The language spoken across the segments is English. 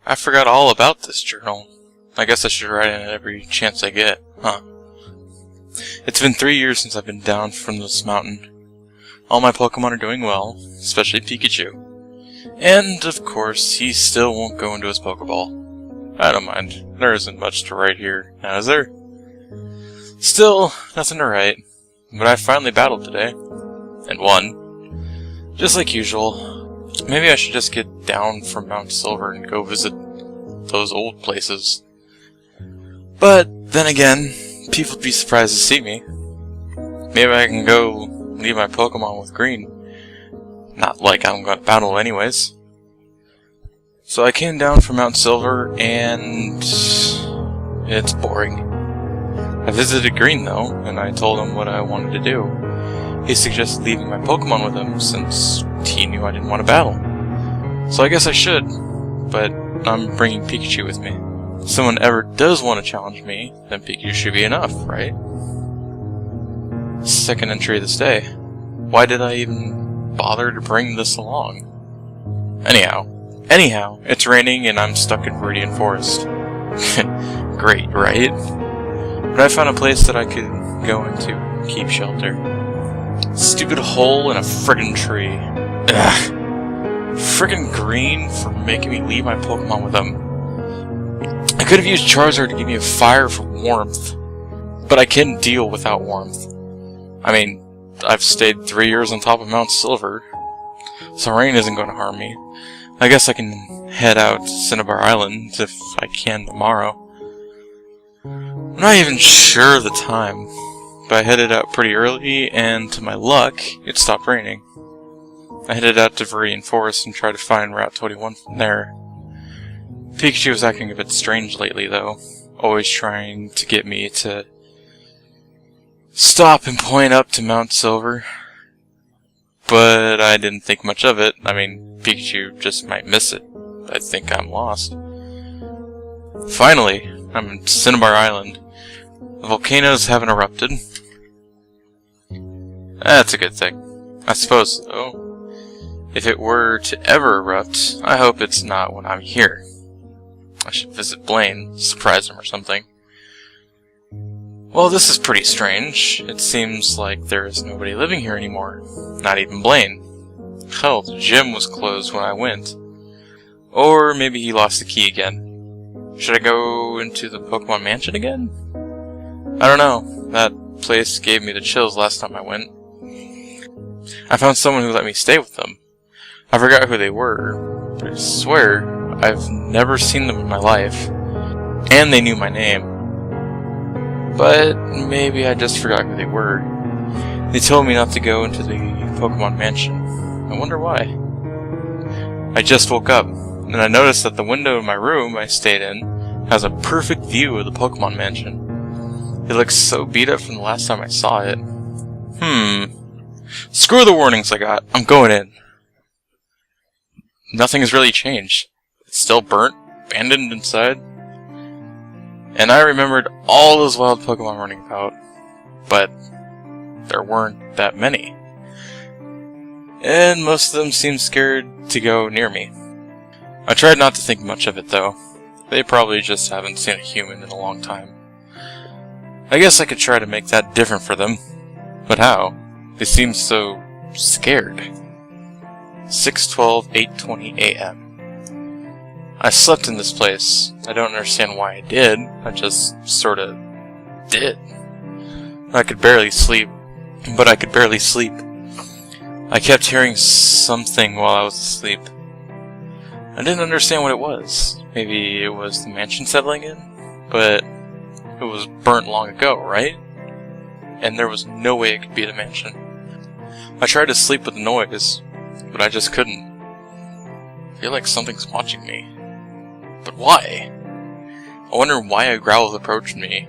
I forgot all about this journal. I guess I should write in it every chance I get, huh? It's been 3 years since I've been down from this mountain. All my Pokemon are doing well, especially Pikachu. And, of course, he still won't go into his Pokeball. I don't mind. There isn't much to write here, now is there? Still, nothing to write. But I finally battled today. And won. Just like usual. Maybe I should just get down from Mount Silver and go visit those old places. But, then again, people would be surprised to see me. Maybe I can go leave my Pokemon with Green. Not like I'm gonna battle anyways. So I came down from Mount Silver, and it's boring. I visited Green though, and I told him what I wanted to do. He suggested leaving my Pokemon with him, since he knew I didn't want to battle. So I guess I should, but I'm bringing Pikachu with me. If someone ever does want to challenge me, then Pikachu should be enough, right? Second entry of this day. Why did I even bother to bring this along? Anyhow, it's raining and I'm stuck in Viridian Forest. Great, right? But I found a place that I could go into and keep shelter. Stupid hole in a friggin' tree. Ugh. Friggin' Green for making me leave my Pokemon with him. I could have used Charizard to give me a fire for warmth, but I can deal without warmth. I mean, I've stayed 3 years on top of Mount Silver, so rain isn't going to harm me. I guess I can head out to Cinnabar Island if I can tomorrow. I'm not even sure of the time, but I headed out pretty early, and to my luck, it stopped raining. I headed out to Viridian Forest and tried to find Route 21 from there. Pikachu was acting a bit strange lately, though, always trying to get me to stop and point up to Mount Silver. But I didn't think much of it. I mean, Pikachu just might miss it. I think I'm lost. Finally, I'm in Cinnabar Island. The volcanoes haven't erupted. That's a good thing. I suppose, though. If it were to ever erupt, I hope it's not when I'm here. I should visit Blaine, surprise him or something. Well, this is pretty strange. It seems like there is nobody living here anymore. Not even Blaine. Hell, the gym was closed when I went. Or maybe he lost the key again. Should I go into the Pokemon Mansion again? I don't know. That place gave me the chills last time I went. I found someone who let me stay with them. I forgot who they were, but I swear I've never seen them in my life. And they knew my name. But maybe I just forgot who they were. They told me not to go into the Pokemon Mansion. I wonder why. I just woke up, and I noticed that the window in my room I stayed in has a perfect view of the Pokemon Mansion. It looks so beat up from the last time I saw it. Screw the warnings I got. I'm going in. Nothing has really changed. It's still burnt, abandoned inside. And I remembered all those wild Pokemon running about, but there weren't that many. And most of them seemed scared to go near me. I tried not to think much of it though. They probably just haven't seen a human in a long time. I guess I could try to make that different for them. But how? They seem so scared. 6:12, 8:20 a.m. I slept in this place. I don't understand why I did. I just sorta did. I could barely sleep. But I could barely sleep. I kept hearing something while I was asleep. I didn't understand what it was. Maybe it was the mansion settling in? But it was burnt long ago, right? And there was no way it could be the mansion. I tried to sleep with the noise, but I just couldn't. I feel like something's watching me. But why? I wonder why a growl approached me,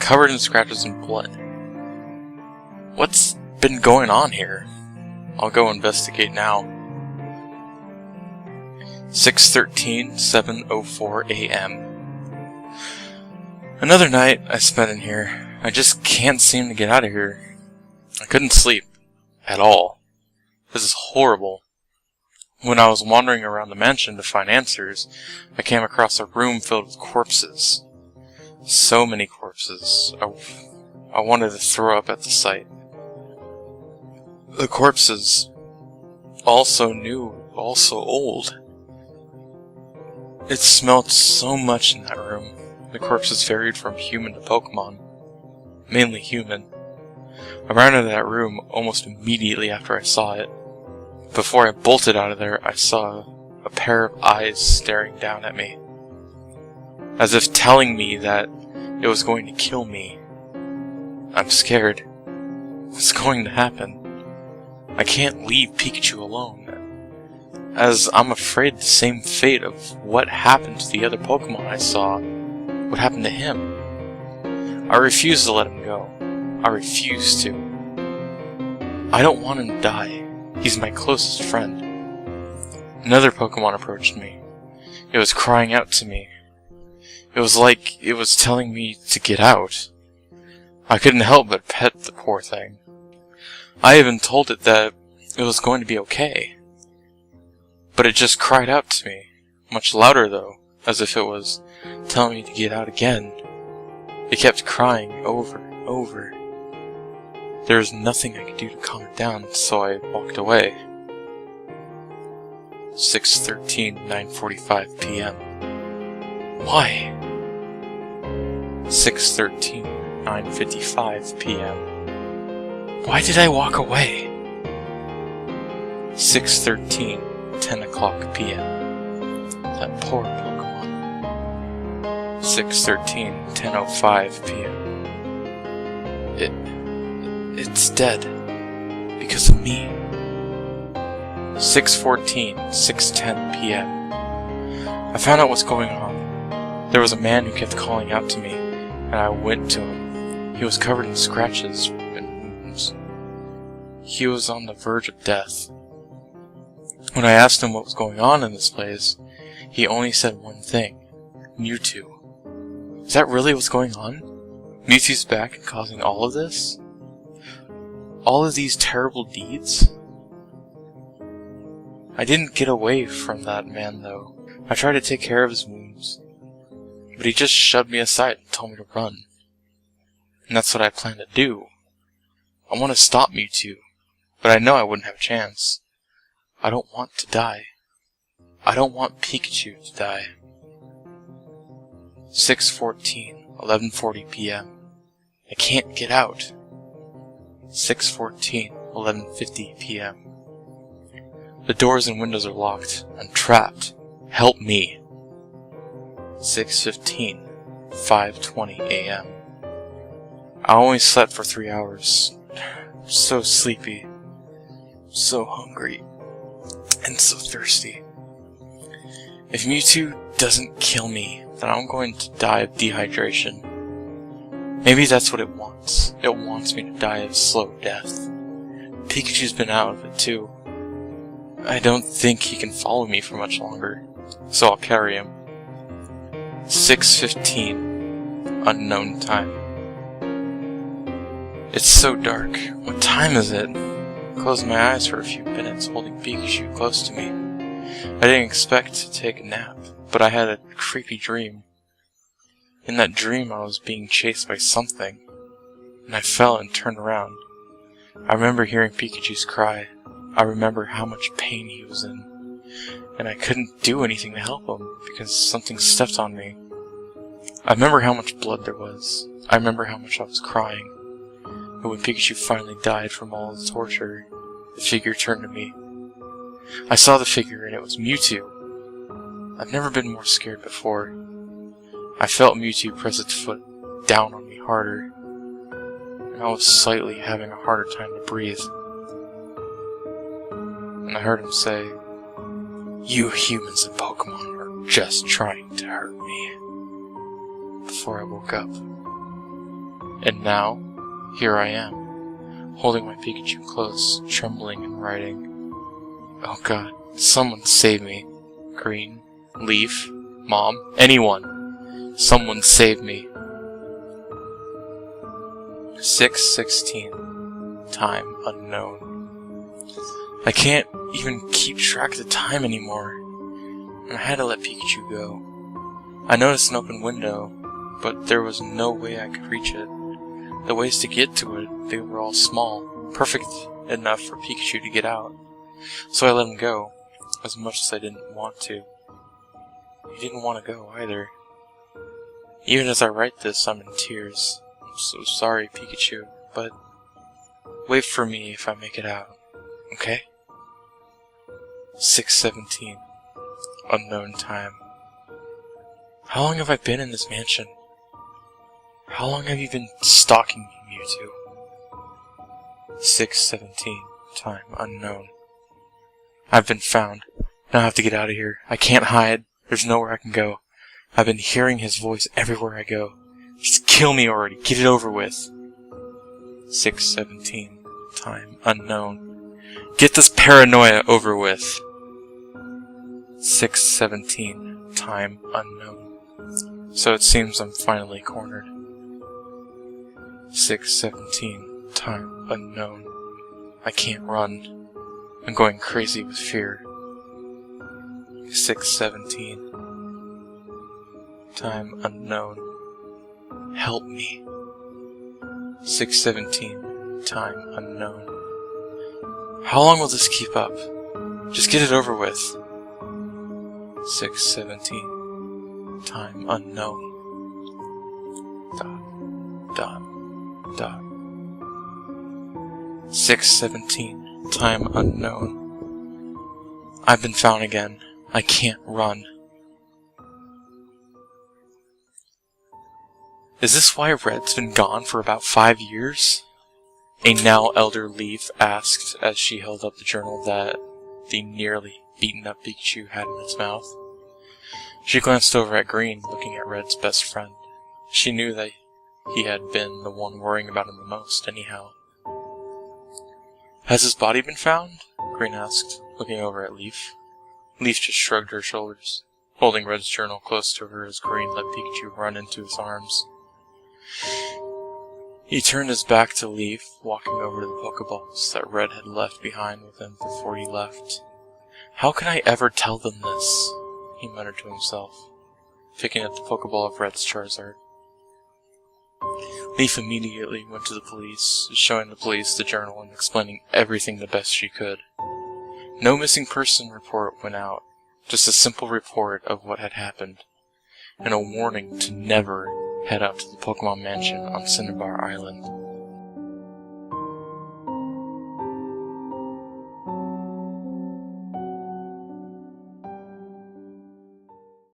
covered in scratches and blood. What's been going on here? I'll go investigate now. 6:13, 7:04 a.m. Another night I spent in here. I just can't seem to get out of here. I couldn't sleep. At all. This is horrible. When I was wandering around the mansion to find answers, I came across a room filled with corpses. So many corpses. I wanted to throw up at the sight. The corpses, also new, also old. It smelled so much in that room. The corpses varied from human to Pokemon. Mainly human. I ran into that room almost immediately after I saw it. Before I bolted out of there, I saw a pair of eyes staring down at me, as if telling me that it was going to kill me. I'm scared. What's going to happen? I can't leave Pikachu alone, as I'm afraid the same fate of what happened to the other Pokemon I saw would happen to him. I refuse to let him go. I refuse to. I don't want him to die. He's my closest friend. Another Pokemon approached me. It was crying out to me. It was like it was telling me to get out. I couldn't help but pet the poor thing. I even told it that it was going to be okay. But it just cried out to me, much louder though, as if it was telling me to get out again. It kept crying over and over. There was nothing I could do to calm it down, so I walked away. 6:13, 9:45 p.m. Why? 6:13, 9:55 p.m. Why did I walk away? 6:13, 10 o'clock p.m. That poor Pokemon. 6:13, 10:05 p.m. It's dead. Because of me. 6:14, 6:10 p.m. I found out what's going on. There was a man who kept calling out to me, and I went to him. He was covered in scratches and wounds. He was on the verge of death. When I asked him what was going on in this place, he only said one thing: Mewtwo. Is that really what's going on? Mewtwo's back and causing all of this? All of these terrible deeds? I didn't get away from that man, though. I tried to take care of his wounds, but he just shoved me aside and told me to run. And that's what I plan to do. I want to stop Mewtwo, but I know I wouldn't have a chance. I don't want to die. I don't want Pikachu to die. 6:14, 11:40 p.m. I can't get out. 6:14, 11:50 p.m. The doors and windows are locked. I'm trapped. Help me. 6:15, 5:20 a.m. I only slept for 3 hours. I'm so sleepy, so hungry, and so thirsty. If Mewtwo doesn't kill me, then I'm going to die of dehydration. Maybe that's what it wants. It wants me to die of slow death. Pikachu's been out of it too. I don't think he can follow me for much longer, so I'll carry him. 6:15, unknown time. It's so dark. What time is it? I closed my eyes for a few minutes, holding Pikachu close to me. I didn't expect to take a nap, but I had a creepy dream. In that dream I was being chased by something, and I fell and turned around. I remember hearing Pikachu's cry. I remember how much pain he was in, and I couldn't do anything to help him because something stepped on me. I remember how much blood there was. I remember how much I was crying. And when Pikachu finally died from all the torture, the figure turned to me. I saw the figure, and it was Mewtwo. I've never been more scared before. I felt Mewtwo press its foot down on me harder, and I was slightly having a harder time to breathe. And I heard him say, "You humans and Pokemon are just trying to hurt me," before I woke up. And now, here I am, holding my Pikachu close, trembling and writing. Oh god, someone save me. Green, Leaf, Mom, anyone. Someone save me. 6:16, time unknown. I can't even keep track of the time anymore, and I had to let Pikachu go. I noticed an open window, but there was no way I could reach it. The ways to get to it, they were all small, perfect enough for Pikachu to get out. So I let him go, as much as I didn't want to. He didn't want to go either. Even as I write this, I'm in tears. I'm so sorry, Pikachu, but wait for me if I make it out, okay? 6:17. Unknown time. How long have I been in this mansion? How long have you been stalking me, Mewtwo? 6:17. Time unknown. I've been found. Now I have to get out of here. I can't hide. There's nowhere I can go. I've been hearing his voice everywhere I go. Just kill me already. Get it over with. 6:17. Time unknown. Get this paranoia over with. 6:17. Time unknown. So it seems I'm finally cornered. 6:17. Time unknown. I can't run. I'm going crazy with fear. 6:17. Time unknown. Help me. 6:17. Time unknown. How long will this keep up? Just get it over with. 6:17. Time unknown. Dot. Dot. Dot. 6:17. Time unknown. I've been found again. I can't run. Is this why Red's been gone for about 5 years? A now elder Leaf asked as she held up the journal that the nearly beaten up Pikachu had in its mouth. She glanced over at Green, looking at Red's best friend. She knew that he had been the one worrying about him the most, anyhow. Has his body been found? Green asked, looking over at Leaf. Leaf just shrugged her shoulders, holding Red's journal close to her as Green let Pikachu run into his arms. He turned his back to Leaf, walking over to the Pokeballs that Red had left behind with him before he left. How can I ever tell them this? He muttered to himself, picking up the Pokeball of Red's Charizard. Leaf immediately went to the police, showing the police the journal and explaining everything the best she could. No missing person report went out, just a simple report of what had happened, and a warning to never head up to the Pokemon Mansion on Cinnabar Island.